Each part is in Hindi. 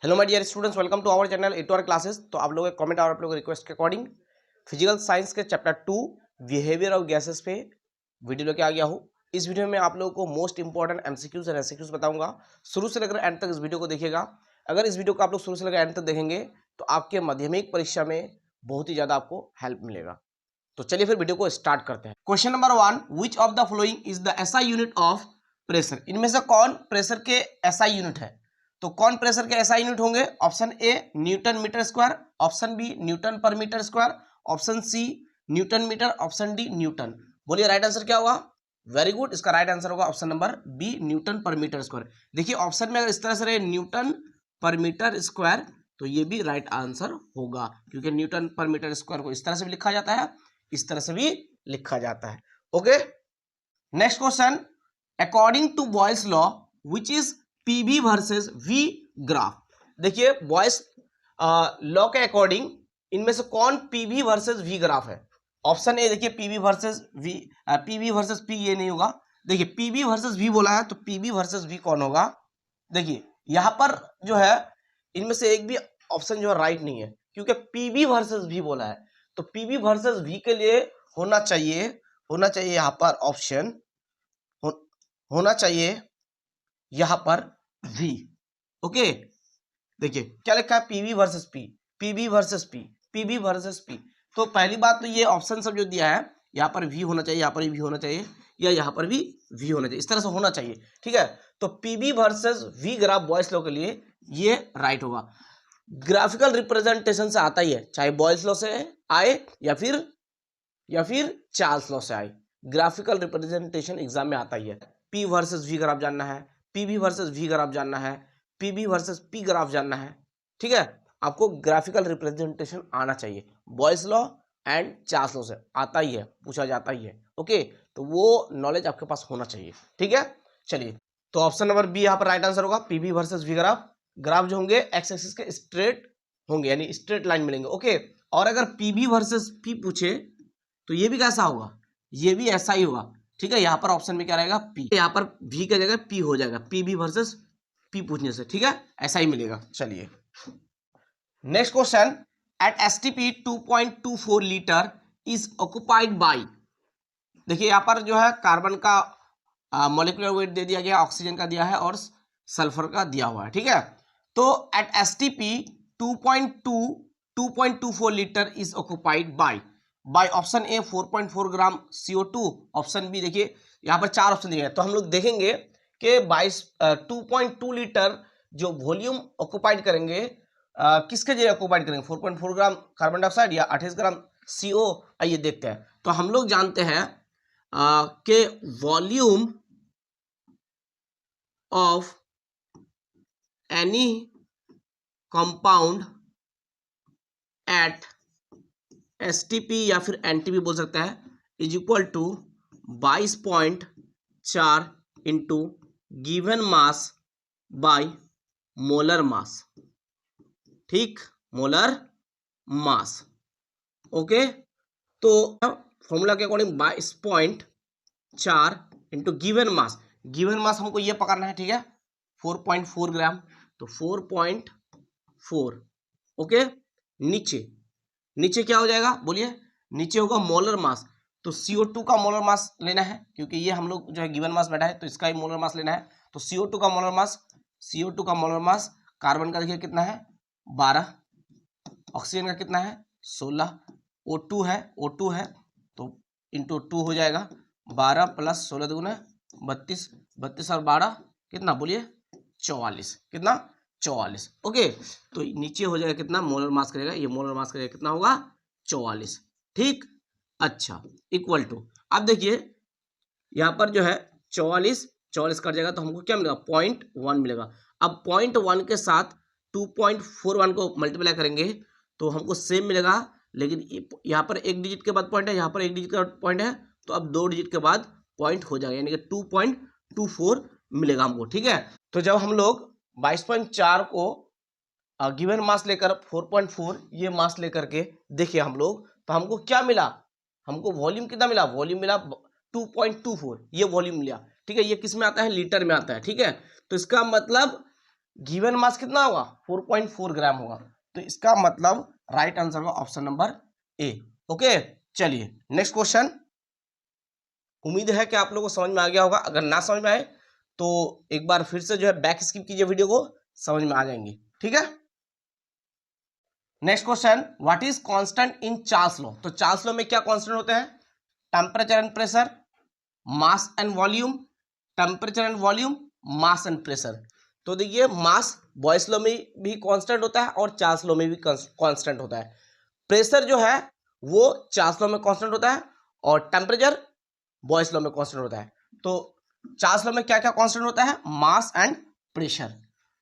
Hello my dear students, welcome to our channel Ator classes. तो आप लोगों के कमेंट और आप लोगों के रिक्वेस्ट के अकॉर्डिंग फिजिकल साइंस के चैप्टर 2 बिहेवियर ऑफ गैसेस पे वीडियो लेके आ गया हूँ। इस वीडियो में आप लोगों को मोस्ट इंपॉर्टेंट एमसीक्यूज एंड एससीक्यूज बताऊंगा। शुरू से लेकर एंड तक इस वीडियो को देखिएगा। अगर इस वीडियो को आप लोग शुरू से लेकर एंड तक देखेंगे तो आपके माध्यमिक परीक्षा में बहुत ही ज़्यादा आपको हेल्प मिलेगा। तो चलिए फिर वीडियो को स्टार्ट करते हैं। Question number 1, which of the following is the SI unit of pressure? इनमें से कौन प्रेशर के एसआई यूनिट है? तो कौन प्रेशर के एसआई यूनिट होंगे? Option A newton metre square, option B newton पर metre square, option C newton metre, option D newton. बोलिए राइट आंसर क्या होगा? वेरी गुड, इसका राइट आंसर होगा ऑप्शन नंबर बी न्यूटन पर मीटर स्क्वायर। देखिए ऑप्शन में अगर इस तरह से रहे न्यूटन पर मीटर स्क्वायर तो ये भी राइट आंसर होगा, क्योंकि न्यूटन पर मीटर स्क्वायर को इस तरह से भी लिखा जाता है, इस तरह से भी लिखा जाता है। Okay, next question, according to Boyle's law which is PV versus V graph? देखिए बॉयल्स लॉ के अकॉर्डिंग इनमें से कौन पीवी वर्सेस वी ग्राफ है? ऑप्शन ए देखिए PV versus V, PV versus P ये नहीं होगा। देखिए पीवी वर्सेस वी बोला है तो पीवी वर्सेस वी कौन होगा? देखिए यहां पर जो है इनमें से एक भी ऑप्शन जो है राइट नहीं है, क्योंकि पीवी वर्सेस वी बोला है। तो पीवी वर्सेस वी के लिए होना चाहिए यहां पर ऑप्शन होना चाहिए यहां पर वी। ओके, देखिए क्या लिखा है? PV versus P, PV versus P, PV versus P. तो पहली बात तो ये ऑप्शन सब जो दिया है यहाँ पर वी होना चाहिए, यहाँ पर भी होना चाहिए, या यहाँ पर भी वी होना चाहिए, इस तरह से होना चाहिए। ठीक है, तो PV versus V graph Boyle's law के लिए ये राइट होगा। ग्राफिकल रिप्रेजेंटेशन से आता ही है, चाहे बॉयस लॉ से आए या फिर चार्ल्स लॉ से आए। ग्राफिकल रिप्रेजेंटेशन एग्जाम में आता ही है। पी वर्सेस वी ग्राफ जानना है, पीवी वर्सेस वी ग्राफ जानना है, पीवी वर्सेस पी ग्राफ जानना है। ठीक है, आपको ग्राफिकल रिप्रेजेंटेशन आना चाहिए। Boys law and Charles law से आता ही है, पूछा जाता ही है। ओके, तो वो नॉलेज आपके पास होना चाहिए। ठीक है, चलिए तो ऑप्शन नंबर बी यहाँ पर राइट आंसर होगा। PV versus V graph, graph जो होंगे एक्स एक्सिस के स्ट्रेट होंगे, यानी स्ट्रेट लाइन मिलेंगे। ओके, और अगर पीवी वर्सेस पी पूछे तो ये भी कैसा होगा? ये भी ऐसा ही होगा। ठीक है, यहाँ पर ऑप्शन में क्या रहेगा? पी, यहाँ पर वी की जगह पी हो जाएगा, पीवी वर्सेस पी पूछने से। ठीक है, ऐसा ही मिलेगा। चलिए next question, at STP 2.24 litre is occupied by. देखिए यहाँ पर जो है कार्बन का मॉलिक्यूलर वेट दे दिया गया, ऑक्सीजन का दिया है और सल्फर का दिया हुआ है। ठीक है, तो at STP 2.24 litre is occupied by option A 4.4 gram CO2, option B, देखिए यहाँ पर चार ऑप्शन दिए हैं, तो हम लोग देखेंगे कि 2.2 लीटर जो वॉल्यूम ऑक्युपाइड करेंगे किसके जगह ऑक्युपाइड करेंगे? 4.4 ग्राम कार्बन डाइऑक्साइड या 28 ग्राम CO? आइए देखते हैं। तो हम लोग जानते हैं कि volume of any compound at STP या फिर एनटीपी बोल सकता है, is equal to 22.4 into given mass by molar mass. ठीक, मोलर मास। ओके, तो फॉर्मूला के according 22.4 into given mass, given mass हमको ये पकड़ना है। ठीक है, 4.4 ग्राम, तो 4.4। ओके, नीचे क्या हो जाएगा? बोलिए, नीचे होगा मोलर मास। तो CO2 का मोलर मास लेना है, क्योंकि ये हम लोग जो है गिवन मास बैठा है, तो इसका ही मोलर मास लेना है। तो CO2 का मोलर मास, कार्बन का देखिए कितना है? 12, ऑक्सीजन का कितना है? 16, O2 है तो इंटू 2 हो जाएगा। 12 प्लस 16 दूना 32, 32 और 12 कितना? बोलिए 44, कितना? 44। ओके, तो नीचे हो जाएगा कितना? मोलर मास करेगा, ये मोलर मास करेगा कितना होगा? 44। ठीक, अच्छा, इक्वल टू, अब देखिए यहाँ पर जो है 44 कट जाएगा तो हमको क्या मिलेगा? 0.1 मिलेगा। अब 0.1 के साथ 2.41 को मल्टीप्लाई करेंगे तो हमको सेम मिलेगा, लेकिन यहाँ पर एक डिजिट के बाद पॉइंट है, यहाँ पर एक डिजिट का पॉइंट है, तो अब 2 डिजिट के बाद पॉइंट हो जाएगा, यानी कि 2.24 मिलेगा हमको। ठीक है, तो जब हम लोग 22.4 को गिवन मास लेकर 4.4 ये मास लेकर के देखिए हम लोग, तो हमको क्या मिला? हमको वॉल्यूम कितना मिला? वॉल्यूम मिला 2.24, ये वॉल्यूम मिला। ठीक है, ये किस में आता है? लीटर में आता है। ठीक है, तो इसका मतलब गिवन मास कितना होगा 4.4 ग्राम होगा। तो इसका मतलब राइट आंसर होगा ऑप्शन नंबर ए। ओके चलिए नेक्स्ट क्वेश्चन। उम्मीद है कि आप लोगों को समझ में आ गया होगा। अगर ना समझ में आए तो एक बार फिर से जो है बैक स्किप कीजिए वीडियो को, समझ में आ जाएंगे। ठीक है next question, what is constant in Charles law. तो चार्ल्स लॉ में क्या कांस्टेंट होते हैं? Temperature and pressure, mass and volume, temperature and volume, mass and pressure. तो देखिए मास बॉयस लॉ में भी कांस्टेंट होता है और चार्ल्स लॉ में भी कांस्टेंट होता है। प्रेशर जो है वो चार्ल्स लॉ में कांस्टेंट होता है और टेम्परेचर बॉयस लॉ में कांस्टेंट होता है। तो चार्ल्स लॉ में क्या क्या कांस्टेंट होता है? मास and pressure,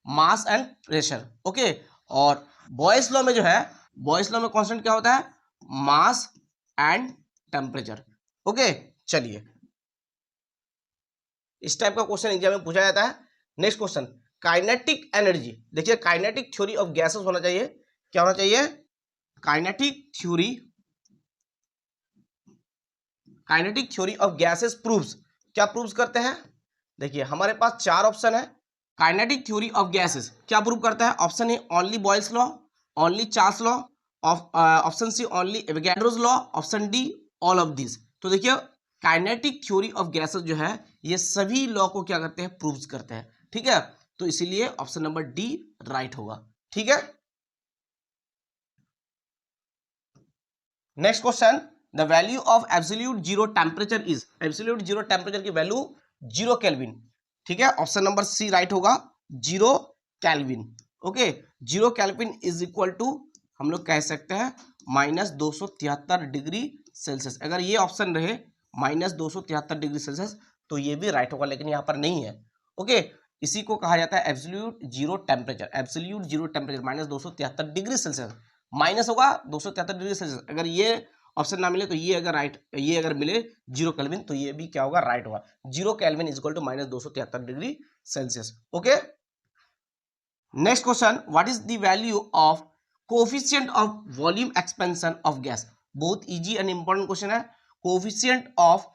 mass and pressure. Okay और बॉयस लॉ में जो है, बॉयस लॉ में कांस्टेंट क्या होता है? मास एंड टेम्परेचर। ओके चलिए इस टाइप का क्वेश्चन एग्जाम में पूछा जाता है। Next question, kinetic energy. देखिए काइनेटिक थ्योरी ऑफ गैसेस होना चाहिए। क्या होना चाहिए? Kinetic theory, kinetic theory of gases proves. क्या प्रूव्स करते हैं? देखिए हमारे पास चार ऑप्शन है। काइनेटिक थ्योरी ऑफ गैसेस क्या प्रूव करता है? Option A only Boyle's law, only Charles law, option C only Avogadro's law, option D all of this. तो देखिए काइनेटिक थ्योरी ऑफ गैसेस जो है ये सभी लॉ को क्या करते हैं? प्रूव्स करते हैं। ठीक है तो इसीलिए ऑप्शन नंबर डी राइट होगा। ठीक है next question, the value of absolute zero temperature is. Absolute zero temperature की वैल्यू 0 केल्विन। ठीक है ऑप्शन नंबर सी राइट होगा, 0 kelvin. Okay 0 kelvin is equal to हम लोग कह सकते हैं -273 डिग्री सेल्सियस। अगर ये ऑप्शन रहे -273 डिग्री सेल्सियस तो ये भी राइट होगा, लेकिन यहाँ पर नहीं है। ओके इसी को कहा जाता है absolute zero temperature. Absolute zero temperature -273 degree Celsius, minus होगा 273 डिग्री सेल्सियस। अगर ये ऑप्शन ना मिले तो ये अगर राइट, ये अगर मिले 0 केल्विन तो ये भी क्या होगा? राइट होगा। 0 kelvin is equal to -273 degree Celsius. Okay next question, what is the value of coefficient of volume expansion of gas. बहुत इजी एंड इंपॉर्टेंट क्वेश्चन है। Coefficient of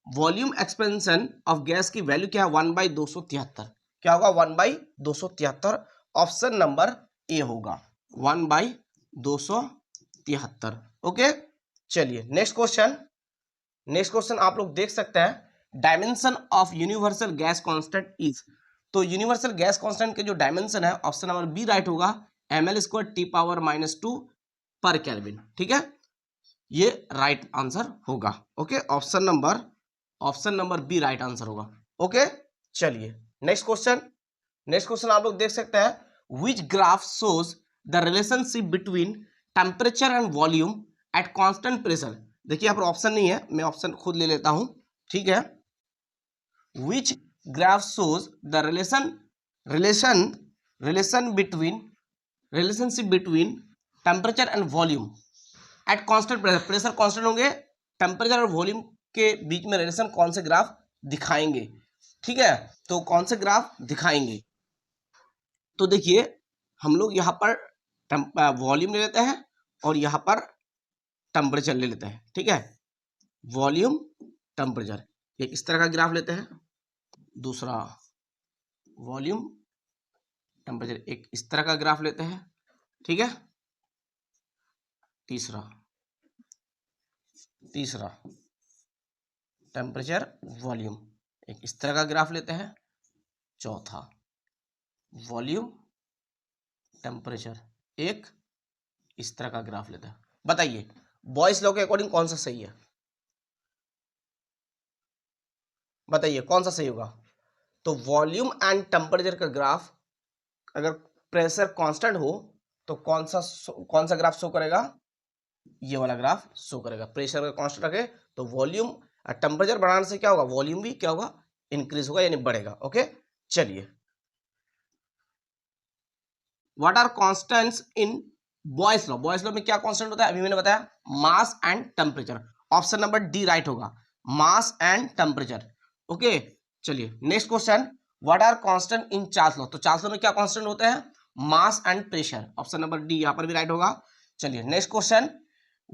volume expansion of gas की वैल्यू क्या है? 1/273। क्या होगा? 1/273। ऑप्शन नंबर ए होगा 1/273। ओके चलिए नेक्स्ट क्वेश्चन। नेक्स्ट क्वेश्चन आप लोग देख सकते हैं, dimension of universal gas constant is. तो यूनिवर्सल गैस कांस्टेंट के जो डायमेंशन है ऑप्शन नंबर बी राइट होगा, ml² T⁻⁻2 पर केल्विन। ठीक है ये राइट आंसर होगा। Okay option number B right answer होगा। ओके चलिए नेक्स्ट क्वेश्चन। नेक्स्ट क्वेश्चन आप लोग देख सकते हैं, which graph shows the relationship between temperature and volume at constant pressure. देखिए यहाँ पर ऑप्शन नहीं है, मैं ऑप्शन खुद ले लेता हूं। ठीक है which graph shows the relationship between temperature and volume at constant pressure. Pressure constant होंगे, टेम्परेचर और वॉल्यूम के बीच में रिलेशन कौन से ग्राफ दिखाएंगे। ठीक है तो कौन से ग्राफ दिखाएंगे? तो देखिए हम लोग यहाँ पर वॉल्यूम ले लेते हैं और यहाँ पर टेम्परेचर ले लेते हैं। ठीक है वॉल्यूम टेम्परेचर एक इस तरह का ग्राफ लेते हैं, दूसरा वॉल्यूम टेम्परेचर एक इस तरह का ग्राफ लेते हैं। ठीक है तीसरा टेम्परेचर वॉल्यूम एक इस तरह का ग्राफ लेते हैं। चौथा वॉल्यूम टेम्परेचर एक इस तरह का ग्राफ लेते हैं। बताइए बॉयस लॉ के अकॉर्डिंग कौन सा सही है? बताइए कौन सा सही होगा? तो वॉल्यूम एंड टेम्परेचर का ग्राफ अगर प्रेशर कांस्टेंट हो तो कौन सा ग्राफ शो करेगा? ये वाला ग्राफ शो करेगा। प्रेशर का कांस्टेंट रखे तो वॉल्यूम, टेम्परेचर बढ़ाने से क्या होगा? वॉल्यूम भी क्या होगा? इंक्रीज होगा यानी बढ़ेगा। ओके चलिए what are constants in Boyle's law. Boyle's law में क्या कांस्टेंट होता है? अभी मैंने बताया mass and temperature. Option number D right होगा, मास एंड टेम्परेचर। ओके चलिए next question, what are constant in Charles law. तो चार्ल्स लॉ में क्या कांस्टेंट होते हैं? Mass and pressure. Option number D यहां पर भी राइट होगा। चलिए next question,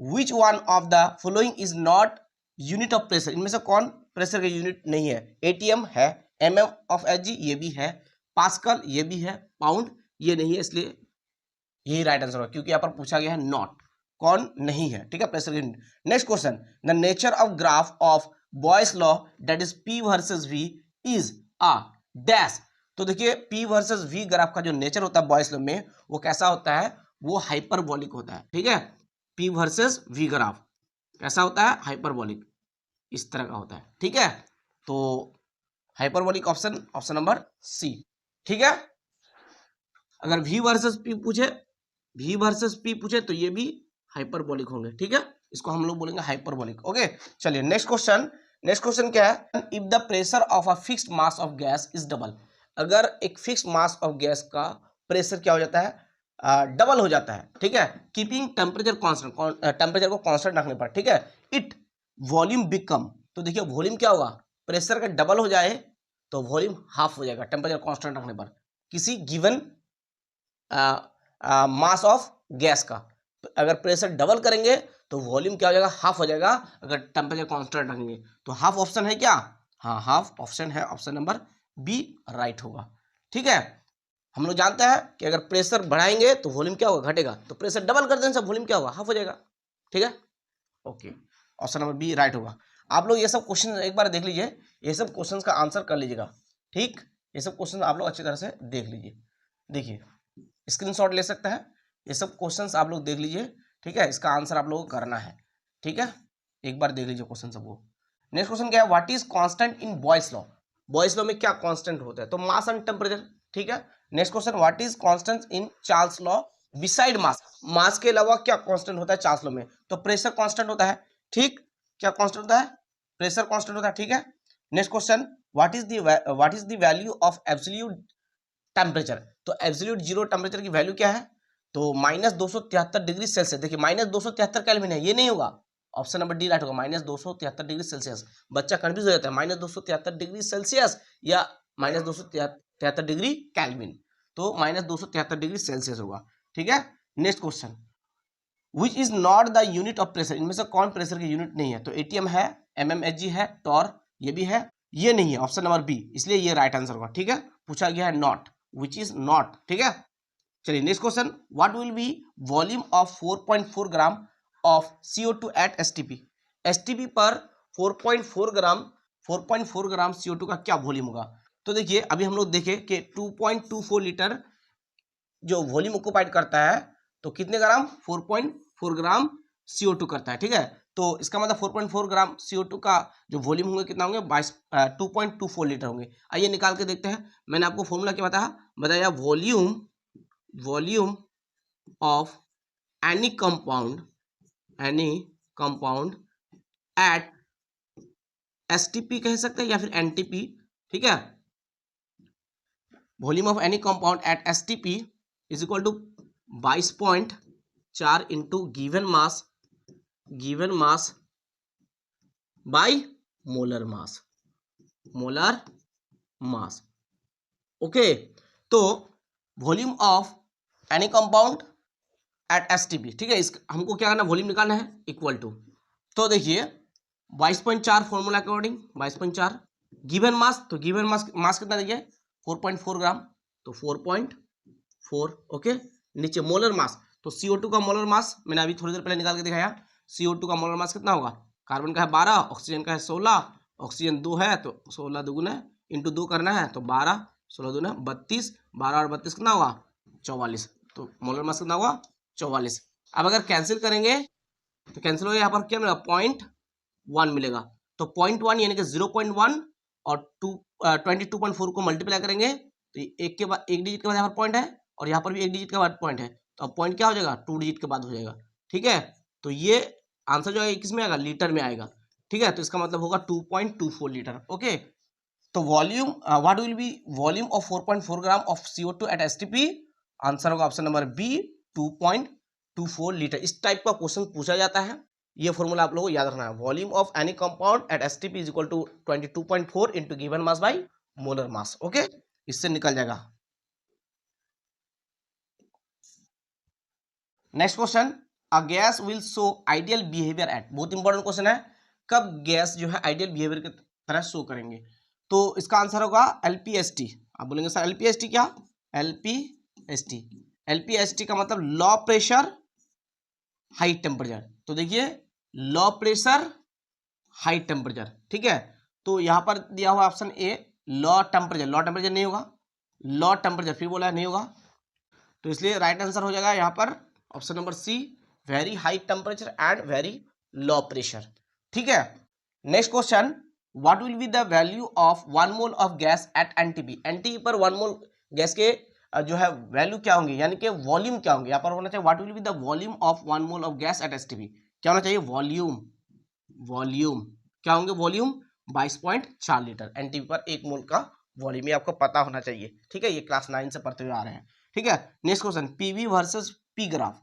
which one of the following is not unit of pressure. इनमें से कौन प्रेशर का यूनिट नहीं है? एटीएम है, mm ऑफ एच जी ये भी है, पास्कल ये भी है, पाउंड ये नहीं है, इसलिए यही राइट आंसर होगा क्योंकि यहाँ पर पूछा गया है नॉट, कौन नहीं है, ठीक है, प्रेशर की unit. Next question, the nature of graph of Boyle's law that is P versus V is a dash. तो देखिए P वर्सेस V ग्राफ का जो नेचर होता है बॉयस लॉ में वो कैसा होता है, वो हाइपरबोलिक होता है, ठीक है। P वर्सेस V ग्राफ कैसा होता है, हाइपरबोलिक, इस तरह का होता है, ठीक है। तो hyperbolic option, option number C, ठीक है। अगर V वर्सेस P पूछे, V वर्सेस P पूछे तो ये भी हाइपरबोलिक होंगे, ठीक है, इसको हम लोग बोलेंगे हाइपरबोलिक। ओके, चलिए नेक्स्ट क्वेश्चन। नेक्स्ट क्वेश्चन क्या है, if the pressure of a fixed mass of gas is double. अगर एक फिक्स्ड मास ऑफ गैस का प्रेशर क्या हो जाता है, डबल हो जाता है, ठीक है, कीपिंग टेम्परेचर कांस्टेंट, टेम्परेचर को कांस्टेंट रखने पर, ठीक है, इट वॉल्यूम बिकम। तो देखिए वॉल्यूम क्या होगा, प्रेशर का डबल हो जाए तो वॉल्यूम हाफ हो जाएगा टेम्परेचर कांस्टेंट रखने पर, किसी गिवन मास ऑफ गैस का। अगर प्रेशर डबल करेंगे तो वॉल्यूम क्या हो जाएगा, हाफ हो जाएगा, अगर टेम्परेचर कांस्टेंट रखेंगे तो हाफ ऑप्शन है क्या, हाँ हाफ ऑप्शन है, ऑप्शन नंबर बी राइट होगा, ठीक है। हम लोग जानते हैं कि अगर प्रेशर बढ़ाएंगे तो वॉल्यूम क्या होगा, घटेगा, तो प्रेशर डबल कर देने से वॉल्यूम क्या होगा, हाफ हो जाएगा, ठीक है। Okay, option number B right होगा। आप लोग ये सब क्वेश्चन एक बार देख लीजिए, ये सब क्वेश्चन का आंसर कर लीजिएगा, ठीक, ये सब क्वेश्चन आप लोग अच्छी तरह से देख लीजिए, देखिए स्क्रीनशॉट ले सकते हैं, ये सब क्वेश्चंस आप लोग देख लीजिए, ठीक है, इसका आंसर आप लोगों को करना है, ठीक है, एक बार देख लीजिए क्वेश्चन सबको। नेक्स्ट क्वेश्चन क्या है, what is constant in Boyle's law. Boyle's law में क्या कांस्टेंट होता है, तो मास एंड टेम्परेचर, ठीक है। Next question, what is constant in Charles law besides mass. Mass के अलावा क्या कांस्टेंट होता है चार्ल्स लॉ में, तो प्रेशर कांस्टेंट होता है, ठीक, क्या कांस्टेंट होता है, प्रेशर कांस्टेंट होता है, ठीक है। Next question, what is the value of absolute temperature. तो एब्सोल्यूट जीरो टेम्परेचर की वैल्यू क्या है, तो -273 डिग्री सेल्सियस। देखिए -273 केल्विन है, ये नहीं होगा, ऑप्शन नंबर डी राइट होगा, -273 डिग्री सेल्सियस। बच्चा कंफ्यूज हो जाता है, -273 डिग्री सेल्सियस या -273 डिग्री केल्विन, तो -273 डिग्री सेल्सियस होगा, ठीक है। Next question, which is not the unit of pressure. इनमें से कौन प्रेशर की यूनिट नहीं है, तो एटीएम है, mmHg है, टॉर ये भी है, ये नहीं है, ऑप्शन नंबर बी, इसलिए ये राइट आंसर होगा, ठीक है। पूछा गया है नॉट, विच इज नॉट, ठीक है। चलिए next question, what will be volume of 4.4 gram of CO2 at STP। STP पर 4.4 ग्राम CO2 का क्या वॉल्यूम होगा। तो देखिए अभी हम लोग देखें कि 2.24 लीटर जो वॉल्यूम ऑक्युपाइड करता है, तो कितने ग्राम, 4.4 ग्राम CO2 करता है, ठीक है। तो इसका मतलब 4.4 ग्राम CO2 का जो वॉल्यूम होंगे कितना होंगे, 2.24 लीटर होंगे। आइए निकाल के देखते हैं। मैंने आपको फॉर्मूला क्या बताया, volume of any compound at STP कह सकते हैं या फिर NTP, ठीक है। Volume of any compound at STP is equal to 22.4 into given mass by molar mass, okay. तो volume of any compound at STP, ठीक है, इस हमको क्या करना, वॉल्यूम निकालना है, इक्वल टू, तो देखिए 22.4 फॉर्मूला के अकॉर्डिंग 22.4 गिवन मास, तो गिवन मास कितना देखिए 4.4 ग्राम, तो 4.4, ओके। नीचे मोलर मास, तो CO2 का मोलर मास मैंने अभी थोड़ी देर पहले निकाल के दिखाया, CO2 का मोलर मास कितना होगा, कार्बन का है 12, ऑक्सीजन का है 16, ऑक्सीजन 2 है तो 16 दुगुना इंटू 2 करना है, तो 12, 16 दूना 32, 12 और 32 कितना होगा 44, तो मोलर मास कितना होगा 44। अब अगर कैंसिल करेंगे तो कैंसिल हो, यहाँ पर क्या मिलेगा 0.1 मिलेगा, तो 0.1 यानी कि 0.1 और 22.4 को मल्टीप्लाई करेंगे तो एक के बाद एक डिजिट के बाद यहाँ पर पॉइंट है और यहाँ पर भी एक डिजिट के बाद पॉइंट है, तो अब पॉइंट क्या हो जाएगा 2 डिजिट के बाद हो जाएगा, ठीक है। तो ये आंसर जो है किस में आएगा, लीटर में आएगा, ठीक है। तो इसका मतलब होगा 2.24 लीटर, ओके। तो volume, what will be volume of 4.4 gram of CO2 at STP, answer होगा ऑप्शन नंबर बी 2.24 लीटर। इस टाइप का क्वेश्चन पूछा जाता है, ये फॉर्मूला आप लोगों को याद रखना है, volume of any compound at STP is equal to 22.4 into given mass by molar mass, okay, इससे निकल जाएगा। Next question, a gas will show ideal behaviour at, बहुत इंपॉर्टेंट क्वेश्चन है, कब गैस जो है आइडियल बिहेवियर की तरह शो करेंगे, तो इसका आंसर होगा LPST, आप बोलेंगे सर एलपीएसटी क्या, एलपीएसटी, एलपीएसटी का मतलब लो प्रेशर हाई टेम्परेचर। तो देखिए लो प्रेशर हाई टेम्परेचर, ठीक है। तो यहां पर दिया हुआ option A low temperature, low temperature नहीं होगा, लो टेम्परेचर फिर बोला नहीं होगा, तो इसलिए राइट आंसर हो जाएगा यहाँ पर option number C, very high temperature and very low pressure, ठीक है। Next question, what will be the value of 1 mole of gas at NTP, NTP पर 1 मोल गैस के जो है वैल्यू क्या होंगे, यानी कि वॉल्यूम क्या होंगे। यहाँ पर होना चाहिए what will be the volume of 1 mole of gas eight STP, क्या होना चाहिए वॉल्यूम, वॉल्यूम क्या होंगे, वॉल्यूम 22.4 लीटर, एनटीपी पर 1 मोल का वॉल्यूम, ये आपको पता होना चाहिए, ठीक है, ये क्लास 9 से पढ़ते हुए आ रहे हैं, ठीक है। Next question, PV versus P graph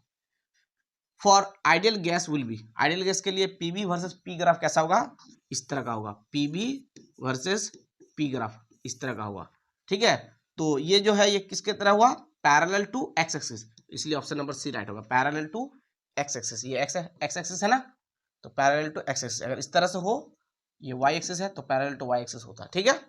for ideal gas will be, ideal gas के लिए पीवी वर्सेस पी ग्राफ कैसा होगा, इस तरह का होगा, पीवी वर्सेस पी ग्राफ इस तरह का होगा, ठीक है। तो ये जो है ये किसके तरह हुआ, पैरेलल टू एक्स एक्सिस, इसलिए ऑप्शन नंबर सी राइट होगा, पैरेलल टू एक्स एक्सिस, ये एक्स एक्सिस है ना, तो पैरेलल टू एक्स एक्सिस, अगर इस तरह से हो ये वाई एक्सिस है तो पैरेलल टू वाई एक्सिस होता है, ठीक है।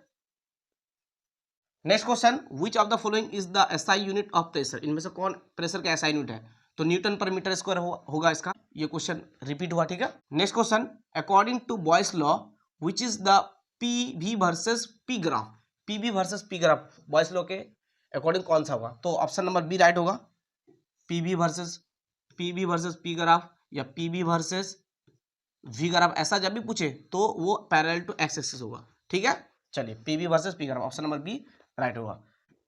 Next question, which of the following is the SI unit of pressure, इनमें से कौन प्रेशर का एसआई यूनिट है, तो न्यूटन पर मीटर स्क्वायर होगा इसका, ये क्वेश्चन रिपीट हुआ, ठीक है। Next question, according to Boyle's law which is the PV versus P graph, PV versus P graph Boyle's law के अकॉर्डिंग कौन सा होगा, तो ऑप्शन नंबर बी राइट होगा, पीवी वर्सेस पी ग्राफ या पीवी वर्सेस वी ग्राफ, ऐसा जब भी पूछे तो वो पैरेलल टू एक्स एक्सिस होगा, ठीक है। चलिए PV versus P graph, option number B right होगा।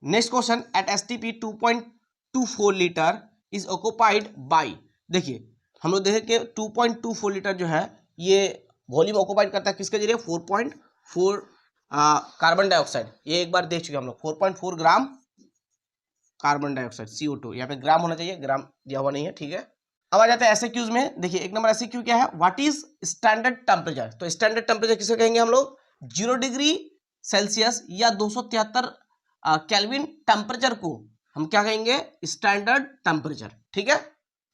Next question, at STP 2.24 litre is occupied by, देखिए हम लोग देखें कि 2.24 लीटर जो है ये वॉल्यूम ऑक्युपाइड करता है किसके जरिए, 4.4 कार्बन डाइऑक्साइड, ये एक बार देख चुके हम लोग, 4.4 ग्राम कार्बन डाइऑक्साइड CO2, यहाँ पे ग्राम होना चाहिए, ग्राम दिया हुआ नहीं है, ठीक है। अब आ जाते हैं ऐसे क्यूज में, देखिए एक नंबर ऐसे क्यू क्या है, व्हाट इज स्टैंडर्ड टेम्परेचर, तो स्टैंडर्ड टेम्परेचर किसे कहेंगे हम लोग, 0 डिग्री सेल्सियस या 273 केल्विन टेम्परेचर को हम क्या कहेंगे, स्टैंडर्ड टेम्परेचर, ठीक है।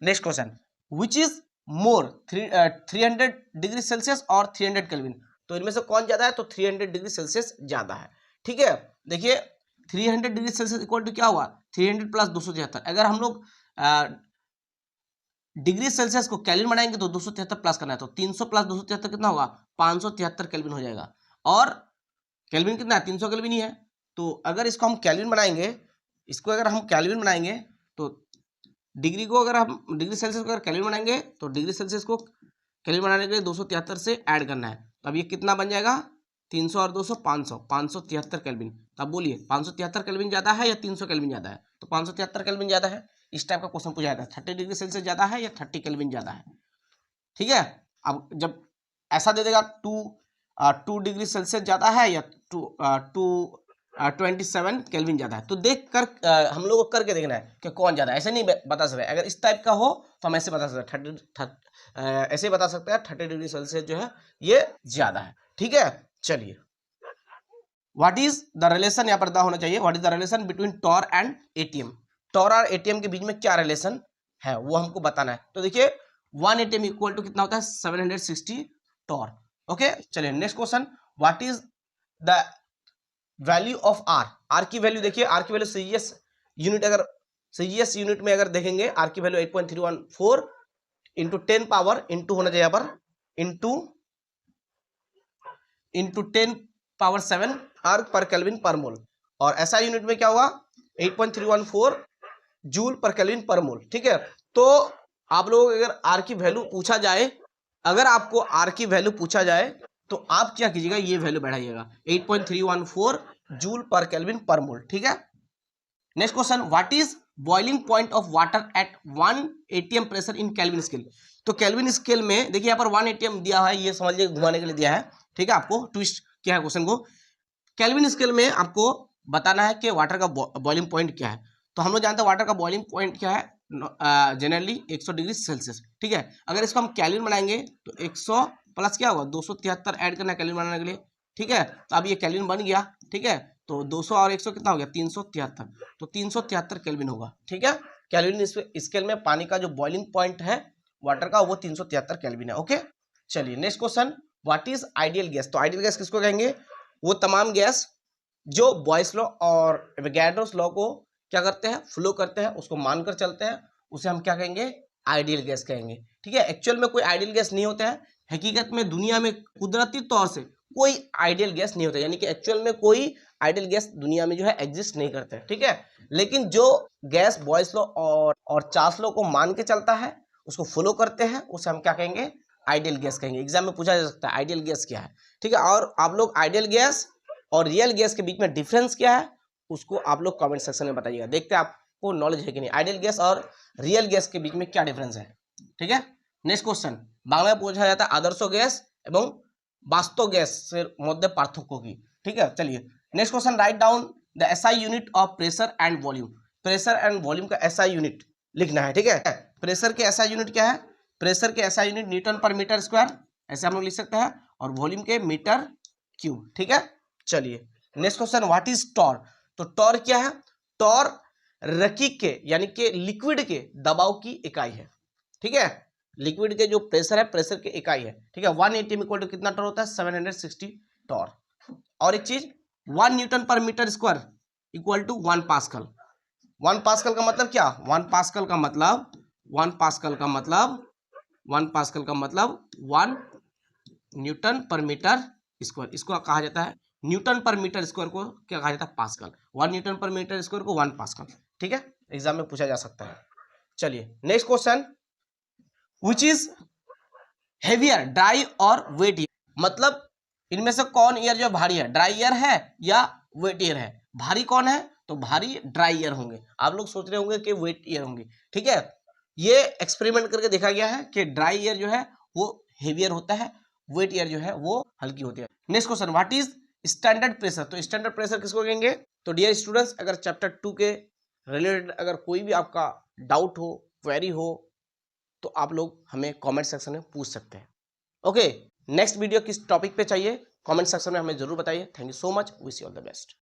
Next question, which is more 300 degree Celsius और 300 केल्विन, तो इनमें से कौन ज्यादा है, तो 300 डिग्री सेल्सियस ज्यादा है, ठीक है। देखिए 300 डिग्री सेल्सियस इक्वल टू क्या हुआ, 300 प्लस 273, अगर हम लोग डिग्री सेल्सियस को केल्विन बनाएंगे तो 273 प्लस करना है, तो 300 प्लस 273 कितना होगा, 573 केल्विन हो जाएगा, और केल्विन कितना है, 300 केल्विन ही है, तो अगर इसको हम केल्विन बनाएंगे, इसको अगर हम केल्विन बनाएंगे तो डिग्री को अगर हम डिग्री सेल्सियस को अगर केल्विन बनाएंगे तो डिग्री सेल्सियस को केल्विन बनाने के लिए 273 से ऐड करना है, तो अब ये कितना बन जाएगा, 300 और 200 573 केल्विन, तो अब बोलिए 573 केल्विन ज्यादा है या 300 केल्विन ज्यादा है, तो 573 केल्विन ज्यादा है, इस टाइप का क्वेश्चन पूछा जाता है, 30 डिग्री सेल्सियस ज्यादा है या 30 केल्विन ज्यादा है, ठीक है। अब जब ऐसा दे देगा 2 डिग्री सेल्सियस ज्यादा है या 27 केल्विन ज्यादा है, तो देख कर हम लोग को करके देखना है कि कौन ज्यादा है, ऐसे नहीं बता सकते, अगर इस टाइप का हो तो हम ऐसे बता सकते हैं, ऐसे बता सकते हैं 30 डिग्री सेल्सियस जो है ये ज्यादा है, ठीक है। चलिए व्हाट इज द रिलेशन, यहाँ पर दा होना चाहिए, what is the relation between torr and ATM, torr और एटीएम के बीच में क्या रिलेशन है वो हमको बताना है, तो देखिए 1 एटीएम इक्वल टू कितना होता है, 760 टॉर, ओके। चलिए next question, what is the value of R, R की वैल्यू देखिए, आर की वैल्यू सीजीएस यूनिट, अगर सीजीएस यूनिट में अगर देखेंगे आर की वैल्यू 8.314 इंटू 10 पावर इंटू होना चाहिए यहाँ पर इंटू 10 पावर 7 आर पर केल्विन पर मोल, और ऐसा यूनिट में क्या हुआ 8.314 जूल पर केल्विन पर मोल, ठीक है। तो आप लोग अगर आर की वैल्यू पूछा जाए, अगर आपको आर की वैल्यू पूछा जाए तो आप क्या कीजिएगा, ये वैल्यू बढ़ाइएगा 8.314 जूल पर केल्विन पर मोल, ठीक है। Next question, what is boiling point of water at 1 ATM pressure in kelvin scale, तो केल्विन स्केल में देखिए यहाँ पर 1 एटीएम दिया है, ये समझ लीजिए घुमाने के लिए दिया है, ठीक है, आपको ट्विस्ट किया है क्वेश्चन को, केल्विन स्केल में आपको बताना है कि वाटर का बॉइलिंग पॉइंट क्या है, तो हम लोग जानते हैं वाटर का बॉइलिंग पॉइंट क्या है, जनरली 100 डिग्री सेल्सियस, ठीक है। अगर इसको हम केल्विन बनाएंगे तो 100 प्लस क्या होगा 273 ऐड करना है केल्विन बनाने के लिए, ठीक है, तो अब ये केल्विन बन गया, ठीक है, तो 200 और 100 कितना हो गया 373, तो 373 केल्विन होगा, ठीक है। केल्विन स्केल में पानी का जो बॉइलिंग पॉइंट है वाटर का वो 373 केल्विन है, ओके। चलिए next question, what is ideal gas, तो आइडियल गैस किसको कहेंगे, वो तमाम गैस जो बॉयस लॉ और एवोगैड्रोस लॉ को क्या करते हैं, फ्लो करते हैं, उसको मानकर चलते हैं, उसे हम क्या कहेंगे, आइडियल गैस कहेंगे। ठीक है, एक्चुअल में कोई आइडियल गैस नहीं होता है, हकीकत में दुनिया में कुदरती तौर से कोई आइडियल गैस नहीं होता, यानी कि एक्चुअल में कोई आइडियल गैस दुनिया में जो है एग्जिस्ट नहीं करते। ठीक है, लेकिन जो गैस बॉयस लॉ और चार्ल्स लॉ को मान के चलता है, उसको फॉलो करते हैं, उसे हम क्या कहेंगे, आइडियल गैस कहेंगे। एग्जाम में पूछा जा सकता है आइडियल गैस क्या है। ठीक है, और आप लोग आइडियल गैस और रियल गैस के बीच में डिफरेंस क्या है उसको आप लोग कमेंट सेक्शन में बताइएगा। देखते हैं आपको नॉलेज है कि नहीं, आइडियल गैस और रियल गैस के बीच में क्या डिफरेंस है। ठीक है, नेक्स्ट क्वेश्चन बांग्ला में पूछा जाता है आदर्श गैस एवं वास्तव गैस से मध्य पार्थक्य की। ठीक है, चलिए next question, write down the SI unit of pressure and volume. Pressure and volume का एसआई यूनिट लिखना है। ठीक है, प्रेशर के एसआई यूनिट क्या है, प्रेशर के एसआई यूनिट न्यूटन पर मीटर स्क्वायर, ऐसे हम लोग लिख सकते हैं, और वॉल्यूम के मीटर क्यूब। ठीक है, चलिए next question, what is torr. तो टॉर क्या है, टॉर रकीक के यानी कि लिक्विड के दबाव की इकाई है। ठीक है, लिक्विड के जो प्रेशर है, प्रेशर की इकाई है। ठीक है, 1 atm इक्वल टू कितना टॉर होता है, 760 टॉर। और एक चीज 1 न्यूटन पर metre square equal to 1 pascal. 1 pascal का मतलब क्या, 1 पास्कल का मतलब 1 पास्कल का मतलब 1 पास्कल का मतलब 1 न्यूटन पर मीटर स्क्वायर, इसको कहा जाता है न्यूटन पर मीटर स्क्वायर को क्या कहा जाता है, पास्कल। 1 न्यूटन पर मीटर स्क्वायर को 1 पास्कल। ठीक है, एग्जाम में पूछा जा सकता है। चलिए next question, which is heavier, dry और वेट ईयर। मतलब इनमें से कौन ईयर जो भारी है, ड्राई ईयर है या वेट ईयर है। भारी कौन है, तो भारी ड्राई ईयर होंगे। आप लोग सोच रहे होंगे कि वेट ईयर होंगे। ठीक है, ये एक्सपेरिमेंट करके देखा गया है कि ड्राई ईयर जो है वो हेवियर होता है, वेट ईयर जो है वो हल्की होती है। Next question, what is standard pressure. तो स्टैंडर्ड प्रेशर किसको कहेंगे। तो डियर स्टूडेंट्स, अगर चैप्टर 2 के रिलेटेड अगर कोई भी आपका डाउट हो, क्वेरी हो, तो आप लोग हमें कमेंट सेक्शन में पूछ सकते हैं। ओके, नेक्स्ट वीडियो किस टॉपिक पे चाहिए कमेंट सेक्शन में हमें जरूर बताइए। Thank you so much, wish you all the best.